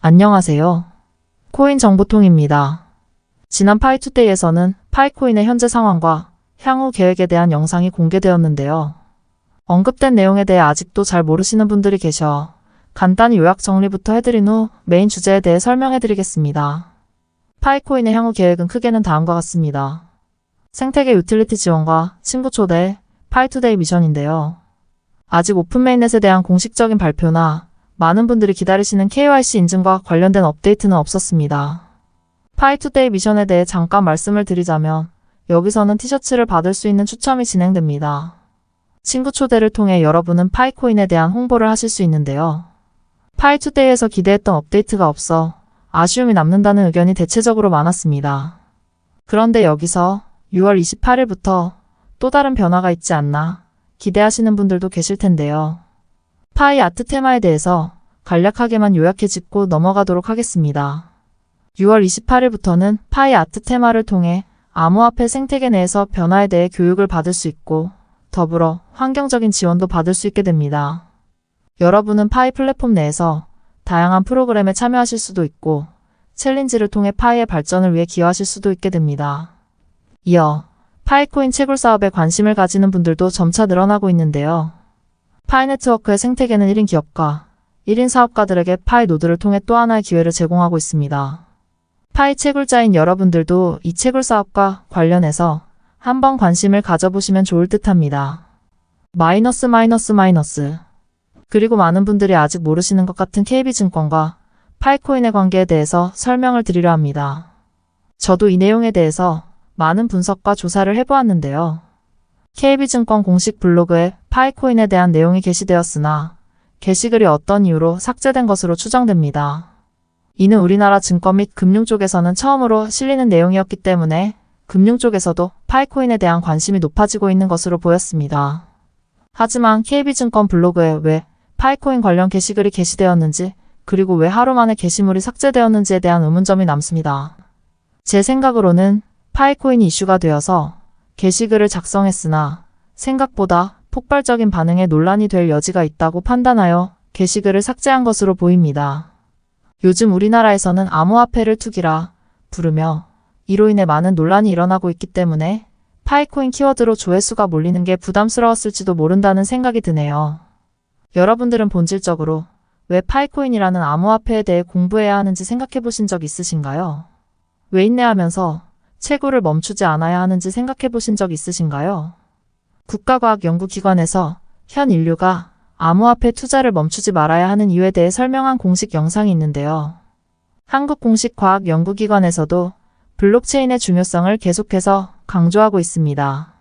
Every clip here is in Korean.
안녕하세요. 코인 정보통입니다. 지난 파이투데이에서는 파이코인의 현재 상황과 향후 계획에 대한 영상이 공개되었는데요. 언급된 내용에 대해 아직도 잘 모르시는 분들이 계셔 간단히 요약 정리부터 해드린 후 메인 주제에 대해 설명해드리겠습니다. 파이코인의 향후 계획은 크게는 다음과 같습니다. 생태계 유틸리티 지원과 친구 초대, 파이투데이 미션인데요. 아직 오픈 메인넷에 대한 공식적인 발표나 많은 분들이 기다리시는 KYC 인증과 관련된 업데이트는 없었습니다. 파이투데이 미션에 대해 잠깐 말씀을 드리자면 여기서는 티셔츠를 받을 수 있는 추첨이 진행됩니다. 친구 초대를 통해 여러분은 파이코인에 대한 홍보를 하실 수 있는데요. 파이투데이에서 기대했던 업데이트가 없어 아쉬움이 남는다는 의견이 대체적으로 많았습니다. 그런데 여기서 6월 28일부터 또 다른 변화가 있지 않나 기대하시는 분들도 계실 텐데요. 파이 아트 테마에 대해서 간략하게만 요약해 짚고 넘어가도록 하겠습니다. 6월 28일부터는 파이 아트 테마를 통해 암호화폐 생태계 내에서 변화에 대해 교육을 받을 수 있고 더불어 환경적인 지원도 받을 수 있게 됩니다. 여러분은 파이 플랫폼 내에서 다양한 프로그램에 참여하실 수도 있고 챌린지를 통해 파이의 발전을 위해 기여하실 수도 있게 됩니다. 이어 파이코인 채굴 사업에 관심을 가지는 분들도 점차 늘어나고 있는데요. 파이 네트워크의 생태계는 1인 기업가, 1인 사업가들에게 파이 노드를 통해 또 하나의 기회를 제공하고 있습니다. 파이 채굴자인 여러분들도 이 채굴 사업과 관련해서 한번 관심을 가져보시면 좋을 듯합니다. 마이너스. 그리고 많은 분들이 아직 모르시는 것 같은 KB증권과 파이코인의 관계에 대해서 설명을 드리려 합니다. 저도 이 내용에 대해서 많은 분석과 조사를 해보았는데요. KB증권 공식 블로그에 파이코인에 대한 내용이 게시되었으나 게시글이 어떤 이유로 삭제된 것으로 추정됩니다. 이는 우리나라 증권 및 금융 쪽에서는 처음으로 실리는 내용이었기 때문에 금융 쪽에서도 파이코인에 대한 관심이 높아지고 있는 것으로 보였습니다. 하지만 KB증권 블로그에 왜 파이코인 관련 게시글이 게시되었는지 그리고 왜 하루 만에 게시물이 삭제되었는지에 대한 의문점이 남습니다. 제 생각으로는 파이코인이 이슈가 되어서 게시글을 작성했으나 생각보다 폭발적인 반응에 논란이 될 여지가 있다고 판단하여 게시글을 삭제한 것으로 보입니다. 요즘 우리나라에서는 암호화폐를 투기라 부르며 이로 인해 많은 논란이 일어나고 있기 때문에 파이코인 키워드로 조회수가 몰리는 게 부담스러웠을지도 모른다는 생각이 드네요. 여러분들은 본질적으로 왜 파이코인이라는 암호화폐에 대해 공부해야 하는지 생각해 보신 적 있으신가요? 왜 인내하면서 채굴을 멈추지 않아야 하는지 생각해 보신 적 있으신가요? 국가과학연구기관에서 현 인류가 암호화폐 투자를 멈추지 말아야 하는 이유에 대해 설명한 공식 영상이 있는데요. 한국공식과학연구기관에서도 블록체인의 중요성을 계속해서 강조하고 있습니다.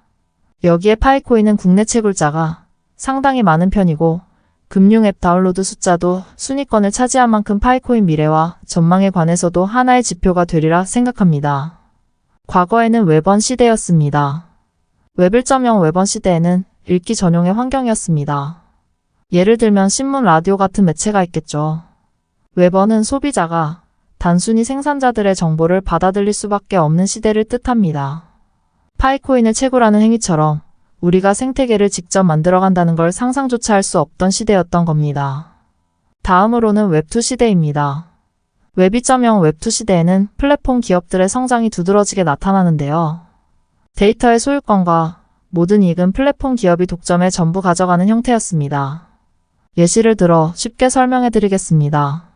여기에 파이코인은 국내 채굴자가 상당히 많은 편이고 금융앱 다운로드 숫자도 순위권을 차지한 만큼 파이코인 미래와 전망에 관해서도 하나의 지표가 되리라 생각합니다. 과거에는 웹1 시대였습니다. 웹 1.0 웹1 시대에는 읽기 전용의 환경이었습니다. 예를 들면 신문, 라디오 같은 매체가 있겠죠. 웹1은 소비자가 단순히 생산자들의 정보를 받아들일 수밖에 없는 시대를 뜻합니다. 파이코인을 채굴하는 행위처럼 우리가 생태계를 직접 만들어간다는 걸 상상조차 할 수 없던 시대였던 겁니다. 다음으로는 웹2 시대입니다. 웹 2.0 웹2 시대에는 플랫폼 기업들의 성장이 두드러지게 나타나는데요. 데이터의 소유권과 모든 이익은 플랫폼 기업이 독점해 전부 가져가는 형태였습니다. 예시를 들어 쉽게 설명해 드리겠습니다.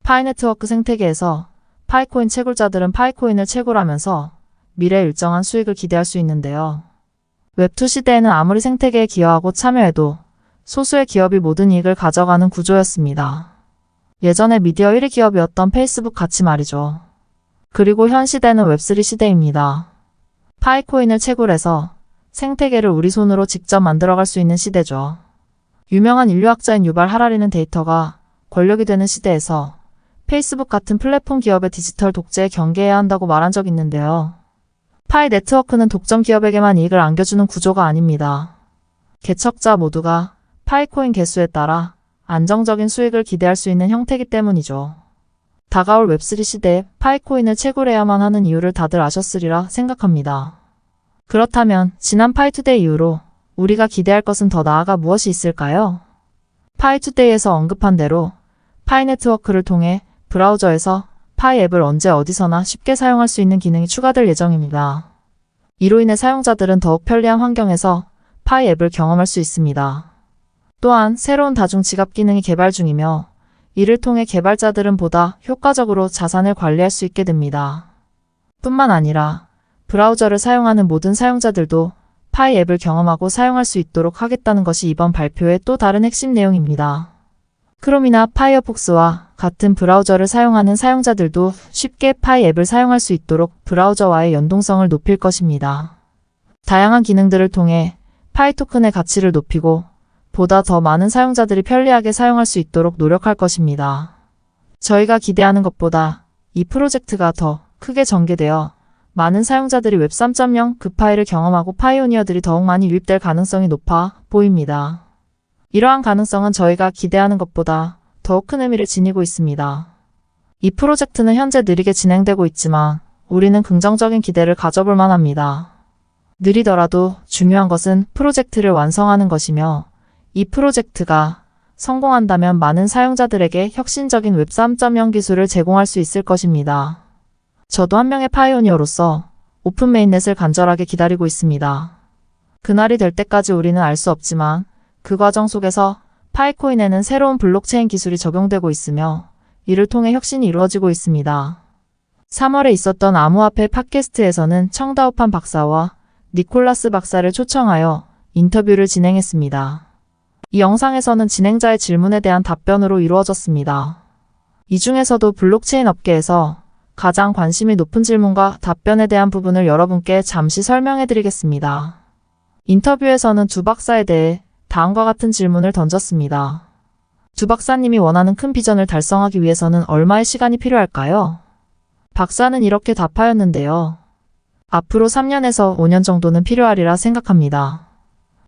파이 네트워크 생태계에서 파이코인 채굴자들은 파이코인을 채굴하면서 미래에 일정한 수익을 기대할 수 있는데요. 웹2 시대에는 아무리 생태계에 기여하고 참여해도 소수의 기업이 모든 이익을 가져가는 구조였습니다. 예전에 미디어 1위 기업이었던 페이스북 같이 말이죠. 그리고 현 시대는 웹3 시대입니다. 파이코인을 채굴해서 생태계를 우리 손으로 직접 만들어갈 수 있는 시대죠. 유명한 인류학자인 유발 하라리는 데이터가 권력이 되는 시대에서 페이스북 같은 플랫폼 기업의 디지털 독재에 경계해야 한다고 말한 적이 있는데요. 파이 네트워크는 독점 기업에게만 이익을 안겨주는 구조가 아닙니다. 개척자 모두가 파이코인 개수에 따라 안정적인 수익을 기대할 수 있는 형태이기 때문이죠. 다가올 웹3 시대에 파이코인을 채굴해야만 하는 이유를 다들 아셨으리라 생각합니다. 그렇다면 지난 파이투데이 이후로 우리가 기대할 것은 더 나아가 무엇이 있을까요? 파이투데이에서 언급한 대로 파이 네트워크를 통해 브라우저에서 파이 앱을 언제 어디서나 쉽게 사용할 수 있는 기능이 추가될 예정입니다. 이로 인해 사용자들은 더욱 편리한 환경에서 파이 앱을 경험할 수 있습니다. 또한 새로운 다중 지갑 기능이 개발 중이며 이를 통해 개발자들은 보다 효과적으로 자산을 관리할 수 있게 됩니다. 뿐만 아니라 브라우저를 사용하는 모든 사용자들도 파이 앱을 경험하고 사용할 수 있도록 하겠다는 것이 이번 발표의 또 다른 핵심 내용입니다. 크롬이나 파이어폭스와 같은 브라우저를 사용하는 사용자들도 쉽게 파이 앱을 사용할 수 있도록 브라우저와의 연동성을 높일 것입니다. 다양한 기능들을 통해 파이 토큰의 가치를 높이고 보다 더 많은 사용자들이 편리하게 사용할 수 있도록 노력할 것입니다. 저희가 기대하는 것보다 이 프로젝트가 더 크게 전개되어 많은 사용자들이 웹 3.0 그 파이를 경험하고 파이오니어들이 더욱 많이 유입될 가능성이 높아 보입니다. 이러한 가능성은 저희가 기대하는 것보다 더욱 큰 의미를 지니고 있습니다. 이 프로젝트는 현재 느리게 진행되고 있지만 우리는 긍정적인 기대를 가져볼 만합니다. 느리더라도 중요한 것은 프로젝트를 완성하는 것이며 이 프로젝트가 성공한다면 많은 사용자들에게 혁신적인 웹 3.0 기술을 제공할 수 있을 것입니다. 저도 한 명의 파이오니어로서 오픈 메인넷을 간절하게 기다리고 있습니다. 그날이 될 때까지 우리는 알 수 없지만 그 과정 속에서 파이코인에는 새로운 블록체인 기술이 적용되고 있으며 이를 통해 혁신이 이루어지고 있습니다. 3월에 있었던 암호화폐 팟캐스트에서는 청다오판 박사와 니콜라스 박사를 초청하여 인터뷰를 진행했습니다. 이 영상에서는 진행자의 질문에 대한 답변으로 이루어졌습니다. 이 중에서도 블록체인 업계에서 가장 관심이 높은 질문과 답변에 대한 부분을 여러분께 잠시 설명해 드리겠습니다. 인터뷰에서는 두 박사에 대해 다음과 같은 질문을 던졌습니다. 두 박사님이 원하는 큰 비전을 달성하기 위해서는 얼마의 시간이 필요할까요? 박사는 이렇게 답하였는데요. 앞으로 3년에서 5년 정도는 필요하리라 생각합니다.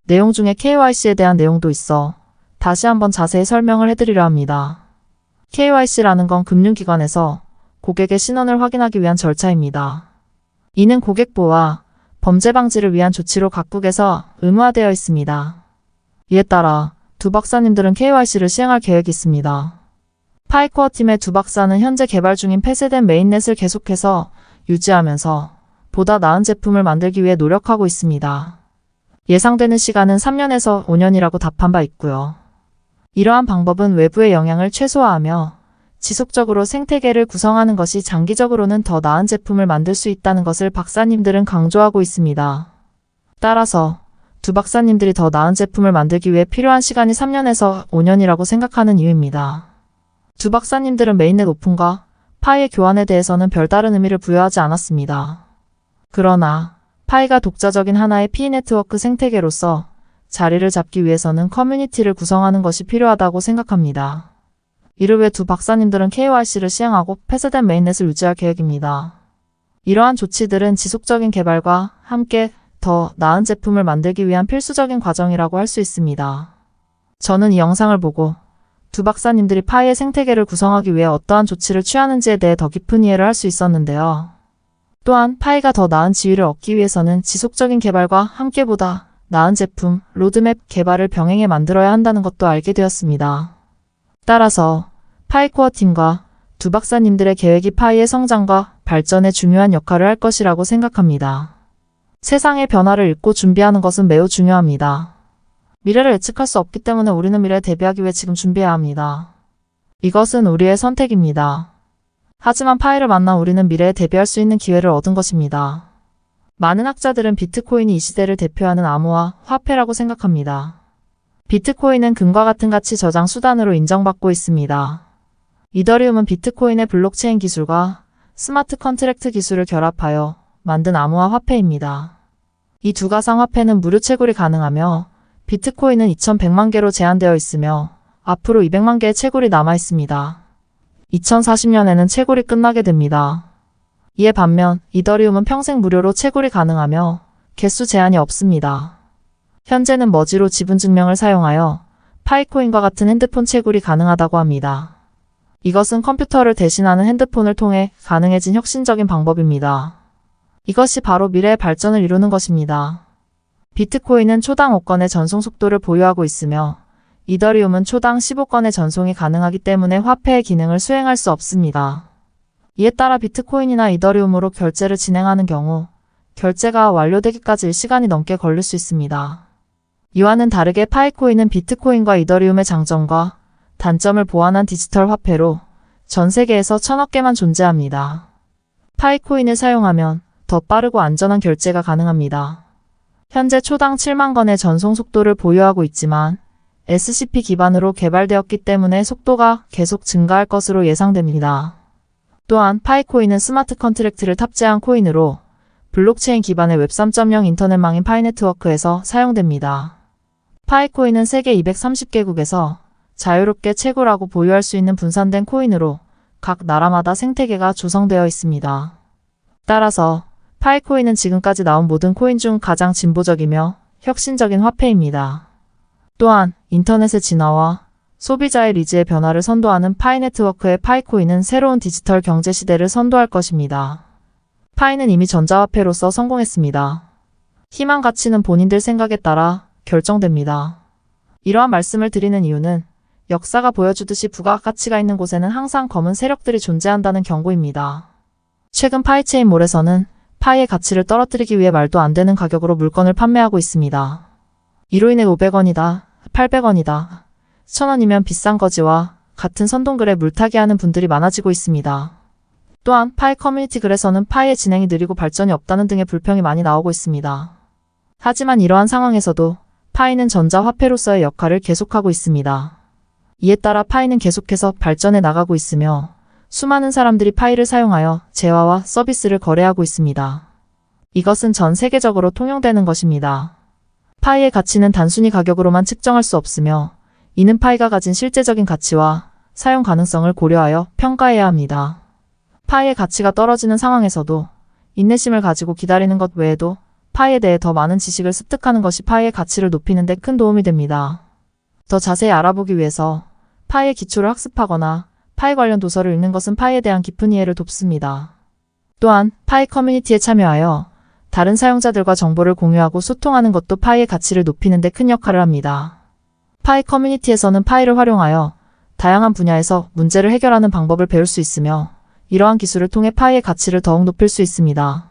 내용 중에 KYC에 대한 내용도 있어 다시 한번 자세히 설명을 해드리려 합니다. KYC라는 건 금융기관에서 고객의 신원을 확인하기 위한 절차입니다. 이는 고객 보호와 범죄 방지를 위한 조치로 각국에서 의무화되어 있습니다. 이에 따라 두 박사님들은 KYC를 시행할 계획이 있습니다. 파이코어 팀의 두 박사는 현재 개발 중인 폐쇄된 메인넷을 계속해서 유지하면서 보다 나은 제품을 만들기 위해 노력하고 있습니다. 예상되는 시간은 3년에서 5년이라고 답한 바 있고요. 이러한 방법은 외부의 영향을 최소화하며 지속적으로 생태계를 구성하는 것이 장기적으로는 더 나은 제품을 만들 수 있다는 것을 박사님들은 강조하고 있습니다. 따라서 두 박사님들이 더 나은 제품을 만들기 위해 필요한 시간이 3년에서 5년이라고 생각하는 이유입니다. 두 박사님들은 메인넷 오픈과 파이의 교환에 대해서는 별다른 의미를 부여하지 않았습니다. 그러나 파이가 독자적인 하나의 피 네트워크 생태계로서 자리를 잡기 위해서는 커뮤니티를 구성하는 것이 필요하다고 생각합니다. 이를 위해 두 박사님들은 KYC를 시행하고 폐쇄된 메인넷을 유지할 계획입니다. 이러한 조치들은 지속적인 개발과 함께 더 나은 제품을 만들기 위한 필수적인 과정이라고 할 수 있습니다. 저는 이 영상을 보고 두 박사님들이 파이의 생태계를 구성하기 위해 어떠한 조치를 취하는지에 대해 더 깊은 이해를 할 수 있었는데요. 또한 파이가 더 나은 지위를 얻기 위해서는 지속적인 개발과 함께 보다 나은 제품, 로드맵 개발을 병행해 만들어야 한다는 것도 알게 되었습니다. 따라서 파이코어 팀과 두 박사님들의 계획이 파이의 성장과 발전에 중요한 역할을 할 것이라고 생각합니다. 세상의 변화를 읽고 준비하는 것은 매우 중요합니다. 미래를 예측할 수 없기 때문에 우리는 미래에 대비하기 위해 지금 준비해야 합니다. 이것은 우리의 선택입니다. 하지만 파이를 만나 우리는 미래에 대비할 수 있는 기회를 얻은 것입니다. 많은 학자들은 비트코인이 이 시대를 대표하는 암호화 화폐라고 생각합니다. 비트코인은 금과 같은 가치 저장 수단으로 인정받고 있습니다. 이더리움은 비트코인의 블록체인 기술과 스마트 컨트랙트 기술을 결합하여 만든 암호화 화폐입니다. 이 두 가상 화폐는 무료 채굴이 가능하며 비트코인은 2100만 개로 제한되어 있으며 앞으로 200만 개의 채굴이 남아 있습니다. 2040년에는 채굴이 끝나게 됩니다. 이에 반면 이더리움은 평생 무료로 채굴이 가능하며 개수 제한이 없습니다. 현재는 머지로 지분증명을 사용하여 파이코인과 같은 핸드폰 채굴이 가능하다고 합니다. 이것은 컴퓨터를 대신하는 핸드폰을 통해 가능해진 혁신적인 방법입니다. 이것이 바로 미래의 발전을 이루는 것입니다. 비트코인은 초당 5건의 전송 속도를 보유하고 있으며 이더리움은 초당 15건의 전송이 가능하기 때문에 화폐의 기능을 수행할 수 없습니다. 이에 따라 비트코인이나 이더리움으로 결제를 진행하는 경우 결제가 완료되기까지 시간이 넘게 걸릴 수 있습니다. 이와는 다르게 파이코인은 비트코인과 이더리움의 장점과 단점을 보완한 디지털 화폐로 전 세계에서 1000억 개만 존재합니다. 파이코인을 사용하면 더 빠르고 안전한 결제가 가능합니다. 현재 초당 7만 건의 전송 속도를 보유하고 있지만 SCP 기반으로 개발되었기 때문에 속도가 계속 증가할 것으로 예상됩니다. 또한 파이코인은 스마트 컨트랙트를 탑재한 코인으로 블록체인 기반의 웹 3.0 인터넷망인 파이네트워크에서 사용됩니다. 파이코인은 세계 230개국에서 자유롭게 채굴하고 보유할 수 있는 분산된 코인으로 각 나라마다 생태계가 조성되어 있습니다. 따라서 파이코인은 지금까지 나온 모든 코인 중 가장 진보적이며 혁신적인 화폐입니다. 또한 인터넷의 진화와 소비자의 니즈의 변화를 선도하는 파이네트워크의 파이코인은 새로운 디지털 경제 시대를 선도할 것입니다. 파이는 이미 전자화폐로서 성공했습니다. 희망 가치는 본인들 생각에 따라 결정됩니다. 이러한 말씀을 드리는 이유는 역사가 보여주듯이 부가가치가 있는 곳에는 항상 검은 세력들이 존재한다는 경고입니다. 최근 파이체인몰에서는 파이의 가치를 떨어뜨리기 위해 말도 안 되는 가격으로 물건을 판매하고 있습니다. 이로 인해 500원이다, 800원이다, 1000원이면 비싼 거지와 같은 선동글에 물타기 하는 분들이 많아지고 있습니다. 또한 파이 커뮤니티 글에서는 파이의 진행이 느리고 발전이 없다는 등의 불평이 많이 나오고 있습니다. 하지만 이러한 상황에서도 파이는 전자화폐로서의 역할을 계속하고 있습니다. 이에 따라 파이는 계속해서 발전해 나가고 있으며 수많은 사람들이 파이를 사용하여 재화와 서비스를 거래하고 있습니다. 이것은 전 세계적으로 통용되는 것입니다. 파이의 가치는 단순히 가격으로만 측정할 수 없으며 이는 파이가 가진 실제적인 가치와 사용 가능성을 고려하여 평가해야 합니다. 파이의 가치가 떨어지는 상황에서도 인내심을 가지고 기다리는 것 외에도 파이에 대해 더 많은 지식을 습득하는 것이 파이의 가치를 높이는 데 큰 도움이 됩니다. 더 자세히 알아보기 위해서 파이의 기초를 학습하거나 파이 관련 도서를 읽는 것은 파이에 대한 깊은 이해를 돕습니다. 또한 파이 커뮤니티에 참여하여 다른 사용자들과 정보를 공유하고 소통하는 것도 파이의 가치를 높이는 데 큰 역할을 합니다. 파이 커뮤니티에서는 파이를 활용하여 다양한 분야에서 문제를 해결하는 방법을 배울 수 있으며 이러한 기술을 통해 파이의 가치를 더욱 높일 수 있습니다.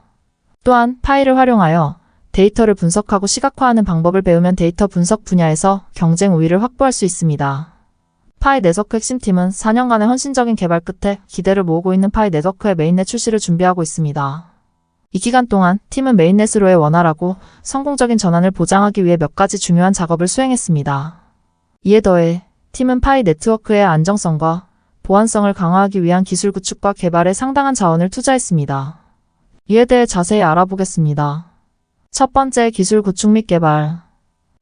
또한 파이를 활용하여 데이터를 분석하고 시각화하는 방법을 배우면 데이터 분석 분야에서 경쟁 우위를 확보할 수 있습니다. 파이 네트워크 핵심팀은 4년간의 헌신적인 개발 끝에 기대를 모으고 있는 파이 네트워크의 메인넷 출시를 준비하고 있습니다. 이 기간 동안 팀은 메인넷으로의 원활하고 성공적인 전환을 보장하기 위해 몇 가지 중요한 작업을 수행했습니다. 이에 더해 팀은 파이 네트워크의 안정성과 보안성을 강화하기 위한 기술 구축과 개발에 상당한 자원을 투자했습니다. 이에 대해 자세히 알아보겠습니다. 첫 번째, 기술 구축 및 개발.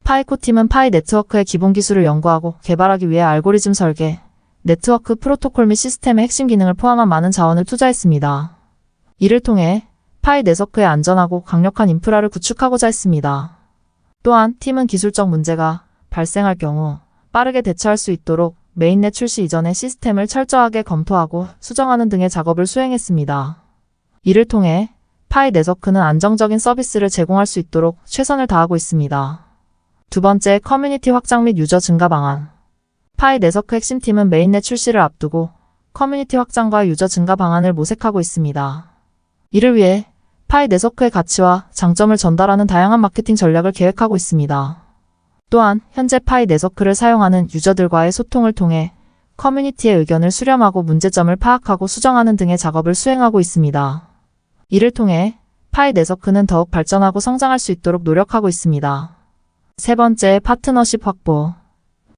파이코 팀은 파이 네트워크의 기본 기술을 연구하고 개발하기 위해 알고리즘 설계, 네트워크 프로토콜 및 시스템의 핵심 기능을 포함한 많은 자원을 투자했습니다. 이를 통해 파이 네트워크의 안전하고 강력한 인프라를 구축하고자 했습니다. 또한 팀은 기술적 문제가 발생할 경우 빠르게 대처할 수 있도록 메인넷 출시 이전에 시스템을 철저하게 검토하고 수정하는 등의 작업을 수행했습니다. 이를 통해 파이 네트워크는 안정적인 서비스를 제공할 수 있도록 최선을 다하고 있습니다. 두 번째, 커뮤니티 확장 및 유저 증가 방안. 파이 네트워크 핵심팀은 메인넷 출시를 앞두고 커뮤니티 확장과 유저 증가 방안을 모색하고 있습니다. 이를 위해 파이 네트워크의 가치와 장점을 전달하는 다양한 마케팅 전략을 계획하고 있습니다. 또한 현재 파이 네트워크를 사용하는 유저들과의 소통을 통해 커뮤니티의 의견을 수렴하고 문제점을 파악하고 수정하는 등의 작업을 수행하고 있습니다. 이를 통해 파이 네트워크는 더욱 발전하고 성장할 수 있도록 노력하고 있습니다. 세 번째, 파트너십 확보.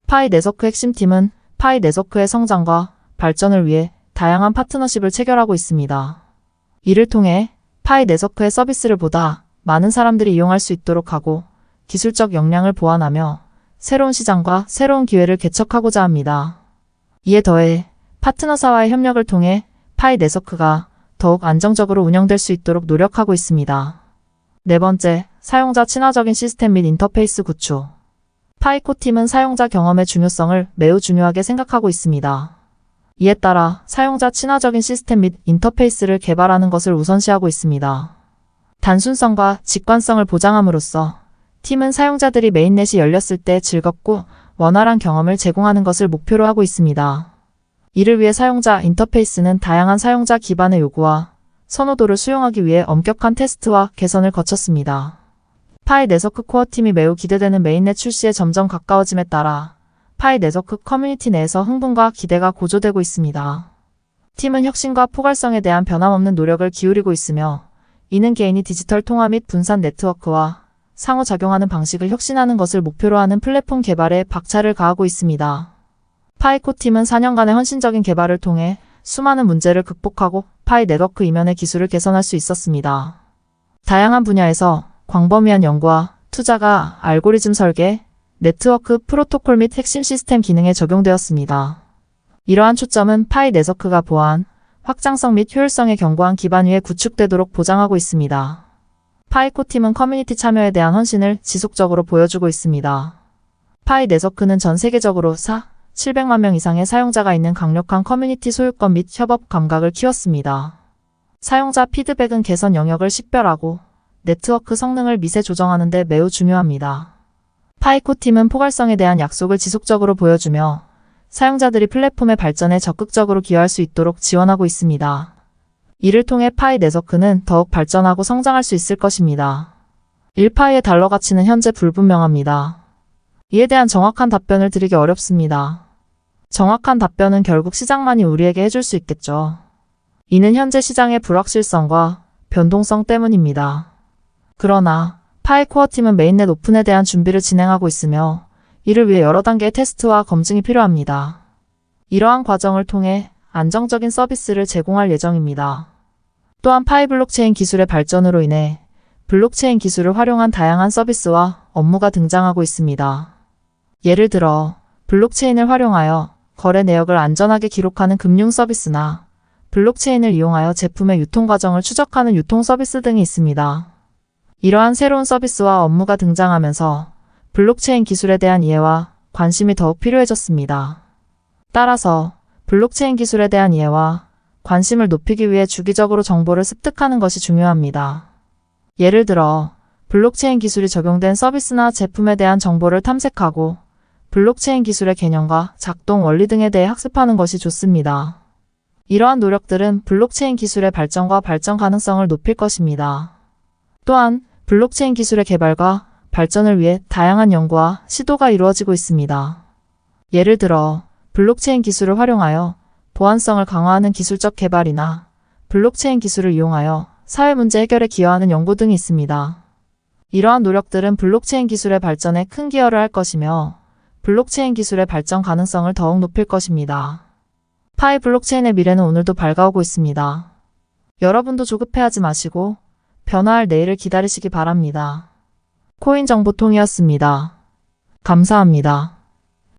파이 네트워크 핵심팀은 파이 네트워크의 성장과 발전을 위해 다양한 파트너십을 체결하고 있습니다. 이를 통해 파이 네트워크의 서비스를 보다 많은 사람들이 이용할 수 있도록 하고 기술적 역량을 보완하며 새로운 시장과 새로운 기회를 개척하고자 합니다. 이에 더해 파트너사와의 협력을 통해 파이 네트워크가 더욱 안정적으로 운영될 수 있도록 노력하고 있습니다. 네 번째, 사용자 친화적인 시스템 및 인터페이스 구축. 파이코 팀은 사용자 경험의 중요성을 매우 중요하게 생각하고 있습니다. 이에 따라 사용자 친화적인 시스템 및 인터페이스를 개발하는 것을 우선시하고 있습니다. 단순성과 직관성을 보장함으로써 팀은 사용자들이 메인넷이 열렸을 때 즐겁고 원활한 경험을 제공하는 것을 목표로 하고 있습니다. 이를 위해 사용자 인터페이스는 다양한 사용자 기반의 요구와 선호도를 수용하기 위해 엄격한 테스트와 개선을 거쳤습니다. 파이 네트워크 코어 팀이 매우 기대되는 메인넷 출시에 점점 가까워짐에 따라 파이 네트워크 커뮤니티 내에서 흥분과 기대가 고조되고 있습니다. 팀은 혁신과 포괄성에 대한 변함없는 노력을 기울이고 있으며 이는 개인이 디지털 통화 및 분산 네트워크와 상호작용하는 방식을 혁신하는 것을 목표로 하는 플랫폼 개발에 박차를 가하고 있습니다. 파이코 팀은 4년간의 헌신적인 개발을 통해 수많은 문제를 극복하고 파이 네트워크 이면의 기술을 개선할 수 있었습니다. 다양한 분야에서 광범위한 연구와 투자가 알고리즘 설계, 네트워크 프로토콜 및 핵심 시스템 기능에 적용되었습니다. 이러한 초점은 파이 네트워크가 보안, 확장성 및 효율성의 견고한 기반 위에 구축되도록 보장하고 있습니다. 파이코 팀은 커뮤니티 참여에 대한 헌신을 지속적으로 보여주고 있습니다. 파이 네트워크는 전 세계적으로 700만 명 이상의 사용자가 있는 강력한 커뮤니티 소유권 및 협업 감각을 키웠습니다. 사용자 피드백은 개선 영역을 식별하고 네트워크 성능을 미세 조정하는 데 매우 중요합니다. 파이코 팀은 포괄성에 대한 약속을 지속적으로 보여주며 사용자들이 플랫폼의 발전에 적극적으로 기여할 수 있도록 지원하고 있습니다. 이를 통해 파이 네트워크는 더욱 발전하고 성장할 수 있을 것입니다. 1파이의 달러 가치는 현재 불분명합니다. 이에 대한 정확한 답변을 드리기 어렵습니다. 정확한 답변은 결국 시장만이 우리에게 해줄 수 있겠죠. 이는 현재 시장의 불확실성과 변동성 때문입니다. 그러나 파이 코어 팀은 메인넷 오픈에 대한 준비를 진행하고 있으며 이를 위해 여러 단계의 테스트와 검증이 필요합니다. 이러한 과정을 통해 안정적인 서비스를 제공할 예정입니다. 또한 파이 블록체인 기술의 발전으로 인해 블록체인 기술을 활용한 다양한 서비스와 업무가 등장하고 있습니다. 예를 들어 블록체인을 활용하여 거래 내역을 안전하게 기록하는 금융 서비스나 블록체인을 이용하여 제품의 유통 과정을 추적하는 유통 서비스 등이 있습니다. 이러한 새로운 서비스와 업무가 등장하면서 블록체인 기술에 대한 이해와 관심이 더욱 필요해졌습니다. 따라서 블록체인 기술에 대한 이해와 관심을 높이기 위해 주기적으로 정보를 습득하는 것이 중요합니다. 예를 들어 블록체인 기술이 적용된 서비스나 제품에 대한 정보를 탐색하고 블록체인 기술의 개념과 작동 원리 등에 대해 학습하는 것이 좋습니다. 이러한 노력들은 블록체인 기술의 발전과 발전 가능성을 높일 것입니다. 또한 블록체인 기술의 개발과 발전을 위해 다양한 연구와 시도가 이루어지고 있습니다. 예를 들어 블록체인 기술을 활용하여 보안성을 강화하는 기술적 개발이나 블록체인 기술을 이용하여 사회 문제 해결에 기여하는 연구 등이 있습니다. 이러한 노력들은 블록체인 기술의 발전에 큰 기여를 할 것이며 블록체인 기술의 발전 가능성을 더욱 높일 것입니다. 파이 블록체인의 미래는 오늘도 밝아오고 있습니다. 여러분도 조급해하지 마시고 변화할 내일을 기다리시기 바랍니다. 코인정보통이었습니다. 감사합니다.